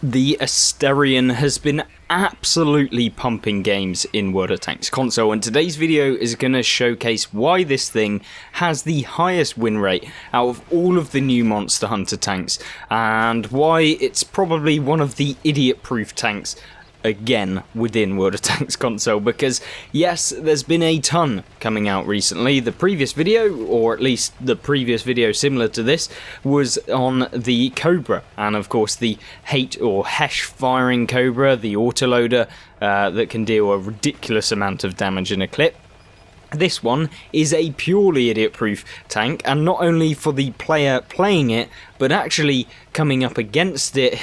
The Asterion has been absolutely pumping games in World of Tanks console, and today's video is going to showcase why this thing has the highest win rate out of all of the new Monster Hunter tanks, and why it's probably one of the idiot-proof tanks again within World of Tanks console, because yes, there's been a ton coming out recently. The previous video, or at least the previous video similar to this, was on the Cobra, and of course the hate or Hesh firing Cobra, the autoloader that can deal a ridiculous amount of damage in a clip. This one is a purely idiot-proof tank, and not only for the player playing it, but actually coming up against it,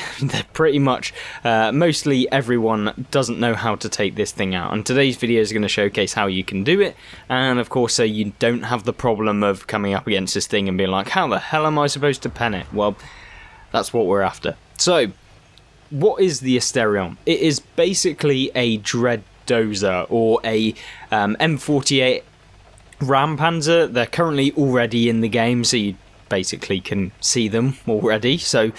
pretty much mostly everyone doesn't know how to take this thing out. And today's video is going to showcase how you can do it, and of course so you don't have the problem of coming up against this thing and being like, how the hell am I supposed to pen it? Well, that's what we're after. So, what is the Asterion? It is basically a Dread Dozer, or a M48 Rampanzer. They're currently already in the game, so you basically can see them already. So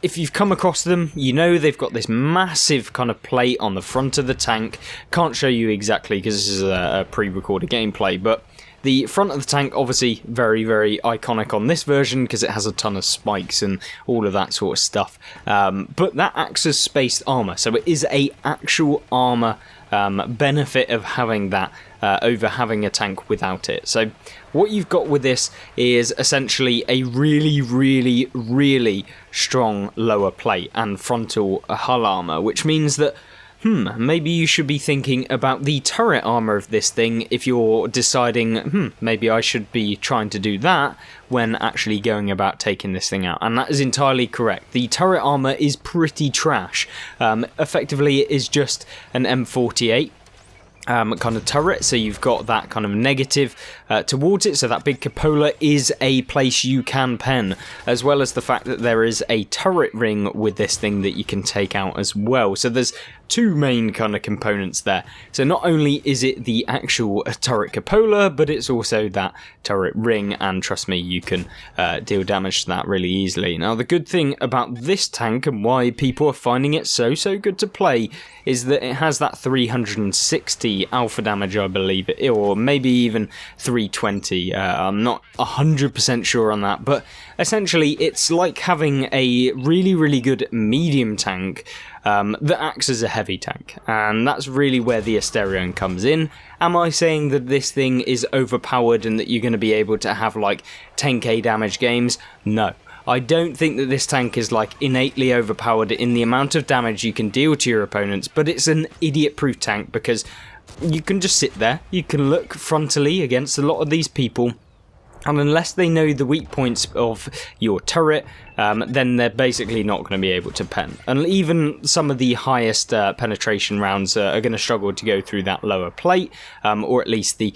if you've come across them, you know they've got this massive kind of plate on the front of the tank. Can't show you exactly because this is a pre-recorded gameplay, but the front of the tank, obviously very, very iconic on this version because it has a ton of spikes and all of that sort of stuff. But that acts as spaced armor, so it is a actual armor benefit of having that over having a tank without it. So what you've got with this is essentially a really, really, really strong lower plate and frontal hull armor, which means that maybe you should be thinking about the turret armor of this thing if you're deciding, maybe I should be trying to do that when actually going about taking this thing out. And that is entirely correct. The turret armor is pretty trash. Effectively, it is just an M48 kind of turret, so you've got that kind of negative towards it, so that big cupola is a place you can pen, as well as the fact that there is a turret ring with this thing that you can take out as well. So there's two main kind of components there. So not only is it the actual turret cupola, but it's also that turret ring, and trust me, you can deal damage to that really easily. Now the good thing about this tank and why people are finding it so good to play is that it has that 360 alpha damage, I believe, or maybe even 320. I'm not 100% sure on that, but essentially it's like having a really, really good medium tank that acts as a heavy tank, and that's really where the Asterion comes in. Am I saying that this thing is overpowered and that you're going to be able to have like 10k damage games? No. I don't think that this tank is like innately overpowered in the amount of damage you can deal to your opponents, but it's an idiot-proof tank because you can just sit there, you can look frontally against a lot of these people, and unless they know the weak points of your turret, then they're basically not going to be able to pen. And even some of the highest penetration rounds are going to struggle to go through that lower plate, or at least the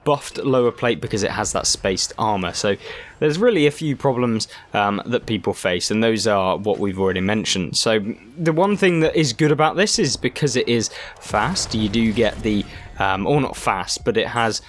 buffed lower plate, because it has that spaced armor. So there's really a few problems that people face, and those are what we've already mentioned. So the one thing that is good about this is because it is fast, you do get the or not fast, but it has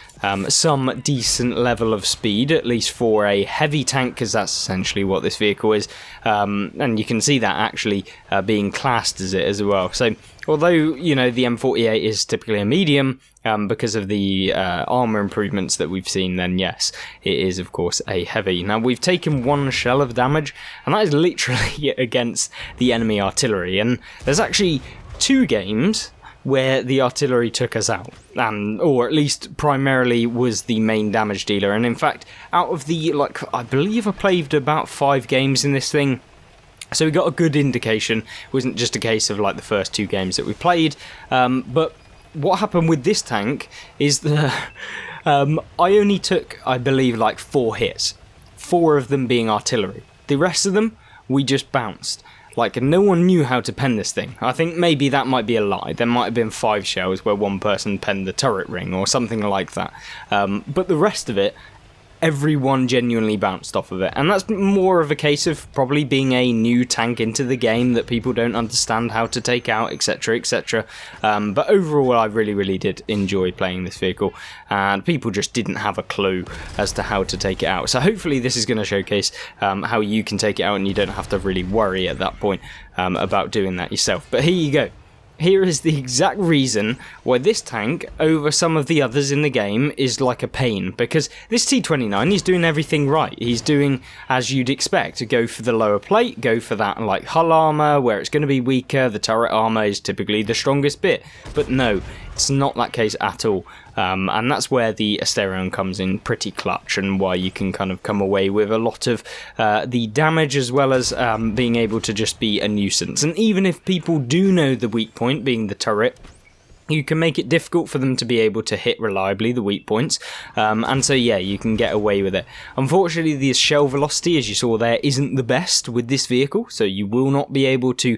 some decent level of speed, at least for a heavy tank, because that's essentially what this vehicle is, and you can see that actually being classed as it as well. So although, you know, the M48 is typically a medium, because of the armor improvements that we've seen, then yes, it is of course a heavy. Now we've taken one shell of damage, and that is literally against the enemy artillery, and there's actually two games where the artillery took us out, or at least primarily was the main damage dealer. And in fact, out of the, like, I believe I played about 5 games in this thing, so we got a good indication. It wasn't just a case of like the first 2 games that we played, but what happened with this tank is that I only took, I believe, like 4 hits, 4 of them being artillery. The rest of them, we just bounced. Like, no one knew how to pen this thing. I think maybe that might be a lie. There might have been 5 shells where one person penned the turret ring or something like that. But the rest of it, everyone genuinely bounced off of it, and that's more of a case of probably being a new tank into the game that people don't understand how to take out, etc, etc. But overall I really did enjoy playing this vehicle, and people just didn't have a clue as to how to take it out. So hopefully this is going to showcase how you can take it out, and you don't have to really worry at that point about doing that yourself. But here you go. Here is the exact reason why this tank, over some of the others in the game, is like a pain. Because this T29 is doing everything right. He's doing as you'd expect. To go for the lower plate, go for that like hull armor, where it's going to be weaker. The turret armor is typically the strongest bit. But no, it's not that case at all. And that's where the Asterion comes in pretty clutch, and why you can kind of come away with a lot of the damage, as well as being able to just be a nuisance. And even if people do know the weak point being the turret, you can make it difficult for them to be able to hit reliably the weak points, and so yeah, you can get away with it. Unfortunately, the shell velocity, as you saw there, isn't the best with this vehicle, so you will not be able to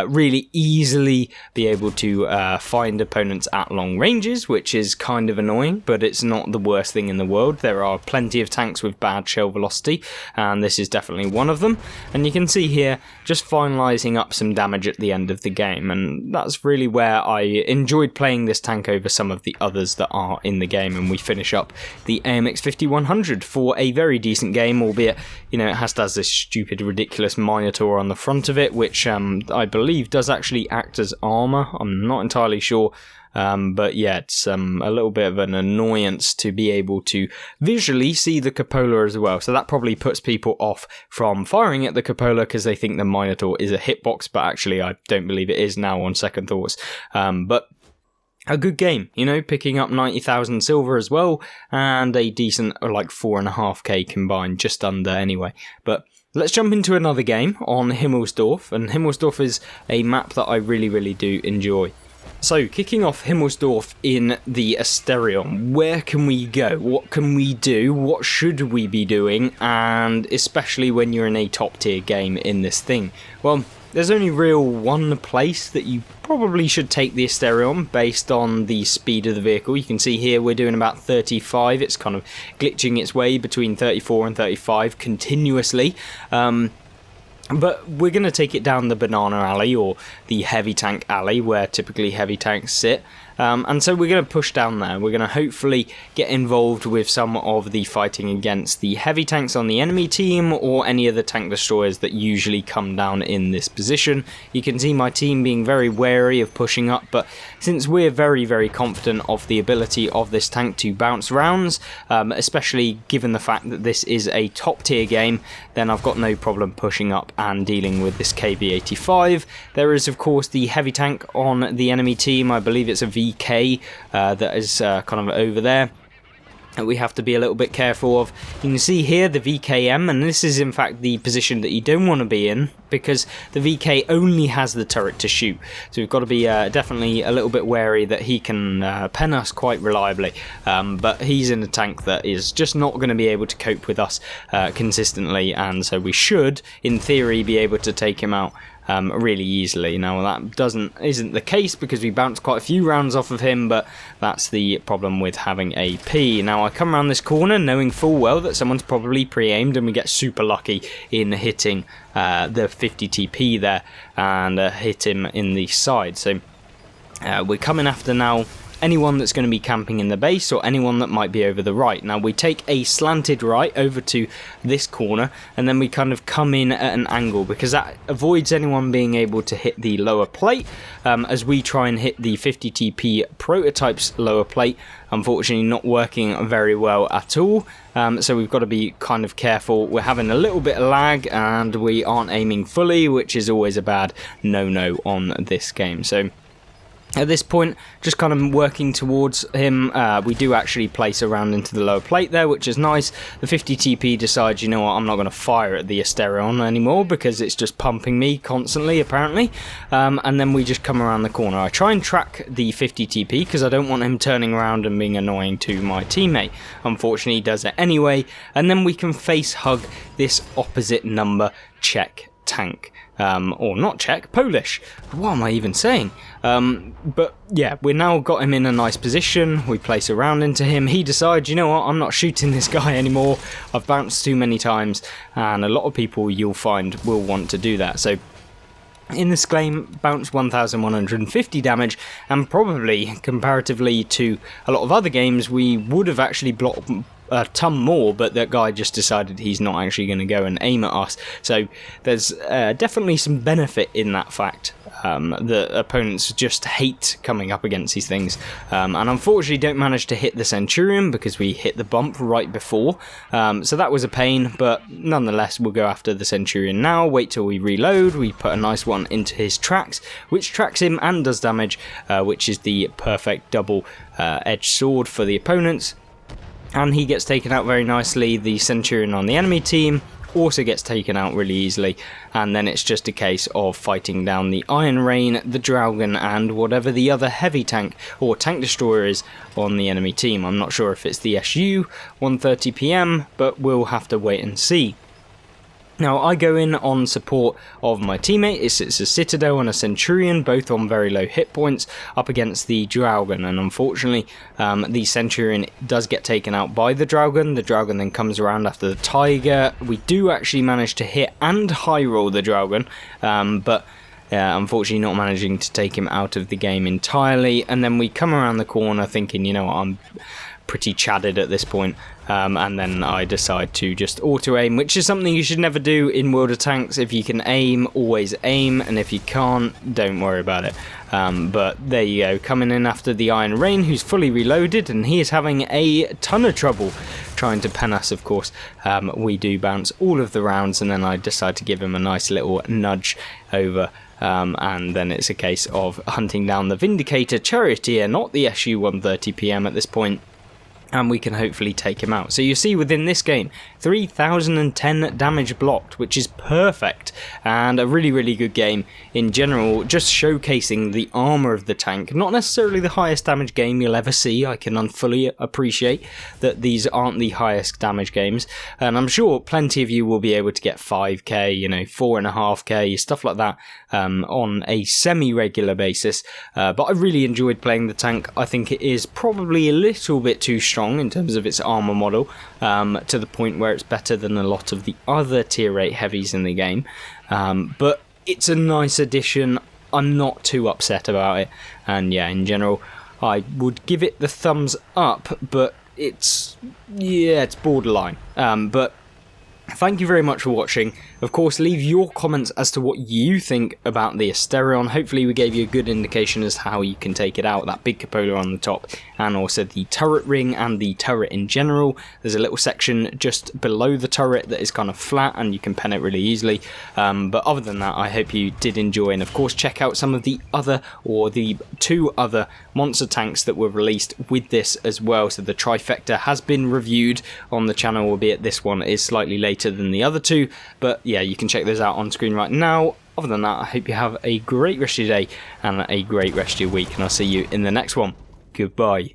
really easily be able to find opponents at long ranges, which is kind of annoying, but it's not the worst thing in the world. There are plenty of tanks with bad shell velocity, and this is definitely one of them. And you can see here, just finalising up some damage at the end of the game, and that's really where I enjoy playing this tank over some of the others that are in the game. And we finish up the AMX 5100 for a very decent game, albeit, you know, it has this stupid ridiculous Minotaur on the front of it, which I believe does actually act as armor. I'm not entirely sure, but yeah, it's a little bit of an annoyance to be able to visually see the cupola as well. So that probably puts people off from firing at the cupola, because they think the Minotaur is a hitbox, but actually I don't believe it is now on second thoughts. But a good game, you know, picking up 90,000 silver as well, and a decent like 4.5k combined, just under anyway. But let's jump into another game on Himmelsdorf, and Himmelsdorf is a map that I really do enjoy. So, kicking off Himmelsdorf in the Asterion, where can we go? What can we do? What should we be doing? And especially when you're in a top tier game in this thing. Well, there's only one place that you probably should take the Asterion based on the speed of the vehicle. You can see here we're doing about 35. It's kind of glitching its way between 34 and 35 continuously. But we're going to take it down the banana alley, or the heavy tank alley, where typically heavy tanks sit. And so we're going to push down there. We're going to hopefully get involved with some of the fighting against the heavy tanks on the enemy team, or any of the tank destroyers that usually come down in this position. You can see my team being very wary of pushing up, but since we're very confident of the ability of this tank to bounce rounds, especially given the fact that this is a top tier game, then I've got no problem pushing up and dealing with this KV-85. There is of course the heavy tank on the enemy team. I believe it's a VK that is kind of over there, that we have to be a little bit careful of. You can see here the VKM, and this is in fact the position that you don't want to be in, because the VK only has the turret to shoot. So we've got to be definitely a little bit wary that he can pen us quite reliably. But he's in a tank that is just not going to be able to cope with us consistently, and so we should, in theory, be able to take him out really easily. Now that isn't the case, because we bounced quite a few rounds off of him, but that's the problem with having AP. Now I come around this corner knowing full well that someone's probably pre-aimed, and we get super lucky in hitting the 50 TP there, and hit him in the side. So we're coming after now anyone that's going to be camping in the base, or anyone that might be over the right. Now we take a slanted right over to this corner, and then we kind of come in at an angle, because that avoids anyone being able to hit the lower plate, as we try and hit the 50 TP prototype's lower plate. Unfortunately not working very well at all, so we've got to be kind of careful. We're having a little bit of lag, and we aren't aiming fully, which is always a bad no-no on this game. So at this point, just kind of working towards him. We do actually place a round into the lower plate there, which is nice. The 50 TP decides, you know what, I'm not going to fire at the Asterion anymore, because it's just pumping me constantly, apparently. And then we just come around the corner. I try and track the 50 TP, because I don't want him turning around and being annoying to my teammate. Unfortunately, he does it anyway. And then we can face hug this opposite number check tank. Or not Czech, Polish. What am I even saying? But yeah, we now got him in a nice position. We place a round into him. He decides, you know what, I'm not shooting this guy anymore. I've bounced too many times, and a lot of people you'll find will want to do that. So in this game, bounce 1150 damage, and probably comparatively to a lot of other games, we would have actually blocked a ton more, but that guy just decided he's not actually going to go and aim at us. So there's definitely some benefit in that fact. The opponents just hate coming up against these things, and unfortunately don't manage to hit the Centurion because we hit the bump right before, so that was a pain, but nonetheless we'll go after the Centurion now. Wait till we reload. We put a nice one into his tracks, which tracks him and does damage, which is the perfect double edged sword for the opponents. And he gets taken out very nicely. The Centurion on the enemy team also gets taken out really easily, and then it's just a case of fighting down the Iron Rain, the Dragon, and whatever the other heavy tank or tank destroyer is on the enemy team. I'm not sure if it's the SU 130 PM, but we'll have to wait and see. Now, I go in on support of my teammate. It's a Citadel and a Centurion, both on very low hit points, up against the Dragon, and unfortunately the Centurion does get taken out by the Dragon. The Dragon then comes around after the Tiger. We do actually manage to hit and high roll the Dragon, but unfortunately not managing to take him out of the game entirely. And then we come around the corner thinking, you know what, I'm pretty chatted at this point, and then I decide to just auto-aim, which is something you should never do in World of Tanks. If you can aim, always aim, and if you can't, don't worry about it. But there you go, coming in after the Iron Rain, who's fully reloaded, and he is having a ton of trouble trying to pen us, of course. We do bounce all of the rounds, and then I decide to give him a nice little nudge over. And then it's a case of hunting down the Vindicator Charioteer, not the SU 130 PM at this point, and we can hopefully take him out. So you see within this game, 3010 damage blocked, which is perfect, and a really, really good game in general, just showcasing the armour of the tank. Not necessarily the highest damage game you'll ever see. I can fully appreciate that these aren't the highest damage games, and I'm sure plenty of you will be able to get 5k, you know, 4.5k, stuff like that, on a semi-regular basis, but I really enjoyed playing the tank. I think it is probably a little bit too strong in terms of its armour model, to the point where it's better than a lot of the other tier 8 heavies in the game, but it's a nice addition. I'm not too upset about it, and yeah, in general I would give it the thumbs up, but it's borderline. But thank you very much for watching. Of course, leave your comments as to what you think about the Asterion. Hopefully we gave you a good indication as to how you can take it out, that big cupola on the top, and also the turret ring and the turret in general. There's a little section just below the turret that is kind of flat, and you can pen it really easily. But other than that, I hope you did enjoy, and of course check out some of the other, or the 2 other monster tanks that were released with this as well. So the Trifecta has been reviewed on the channel, albeit this one is slightly later than the other 2, but yeah, you can check those out on screen right now. Other than that, I hope you have a great rest of your day and a great rest of your week, and I'll see you in the next one. Goodbye.